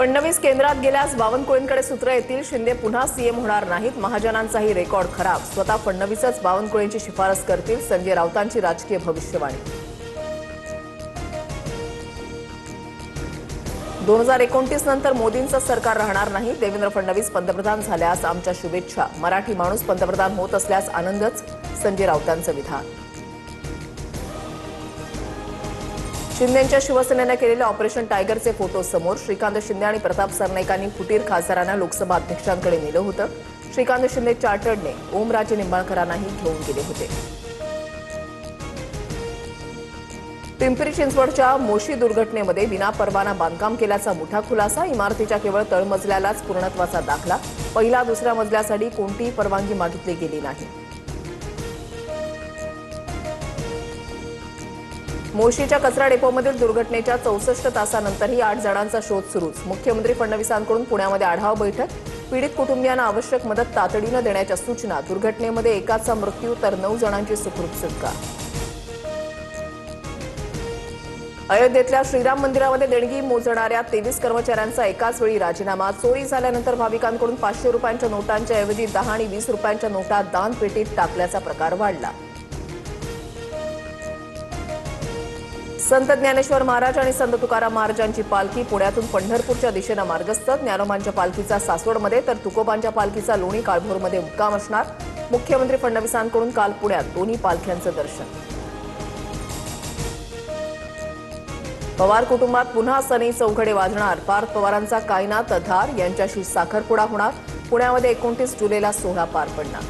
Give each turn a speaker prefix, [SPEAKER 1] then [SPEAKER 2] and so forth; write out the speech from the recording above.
[SPEAKER 1] फडणवीस केंद्रात गेल्यास बावनकुळेंकडे सूत्र येतील. शिंदे पुन्हा सीएम होणार नाहीत. महाजनांचाही रेकॉर्ड खराब. स्वतः फडणवीसच बावनकुळेंची शिफारस करतील. संजय राऊतांची राजकीय भविष्यवाणी. 2029 नंतर मोदींचं सरकार राहणार नाही. देवेंद्र फडणवीस पंतप्रधान झाल्यास आमच्या शुभेच्छा. मराठी माणूस पंतप्रधान होत असल्यास आनंदच. संजय राऊतांचं विधान. शिंदेंच्या शिवसेनेने केलेले ऑपरेशन टायगरचे फोटो समोर. श्रीकांत शिंदे आणि प्रताप सरनाईकांनी फुटीर खासदारांना लोकसभा अध्यक्षांकडे नेलं होतं. श्रीकांत शिंदे चार्टर्डने ओमराजे निंबाळकरांनाही घेऊन गेले होते. पिंपरी चिंचवडच्या मोशी दुर्घटनेमध्ये विनापरवाना बांधकाम केल्याचा मोठा खुलासा. इमारतीच्या केवळ तळमजल्यालाच पूर्णत्वाचा दाखला. पहिल्या दुसऱ्या मजल्यासाठी कोणतीही परवानगी मागितली गेली नाही. मोशीच्या कचरा डेपोमधील दुर्घटनेच्या 64 तासानंतरही 8 जणांचा शोध सुरूच. मुख्यमंत्री फडणवीसांकडून पुण्यामध्ये आढावा बैठक. पीडित कुटुंबियांना आवश्यक मदत तातडीनं देण्याच्या सूचना. दुर्घटनेमध्ये एकाचा मृत्यू तर 9 जणांची सुखरूप सुटका. अयोध्येतल्या श्रीराम मंदिरामध्ये देणगी मोजणाऱ्या 23 कर्मचाऱ्यांचा एकाच वेळी राजीनामा. चोरी झाल्यानंतर भाविकांकडून 500 रुपयांच्या नोटांच्या ऐवजी 10 आणि 20 रुपयांच्या नोटा दानपेटीत टाकल्याचा प्रकार वाढला. संत ज्ञानेश्वर महाराज आणि संत तुकाराम महाराजांची पालखी पुण्यातून पंढरपूरच्या दिशेनं मार्गस्थ. ज्ञानोबांच्या पालखीचा सासवडमध्ये तर तुकोबांच्या पालखीचा लोणी काळभोरमध्ये मुक्काम असणार. मुख्यमंत्री फडणवीसांकडून काल पुण्यात दोन्ही पालख्यांचं दर्शन. पवार कुटुंबात पुन्हा सनई चौघडे वाजणार. पार्थ पवारांचा कायनात धार यांच्याशी साखरपुडा होणार. पुण्यामध्ये 29 जुलैला सोहळा पार पडणार.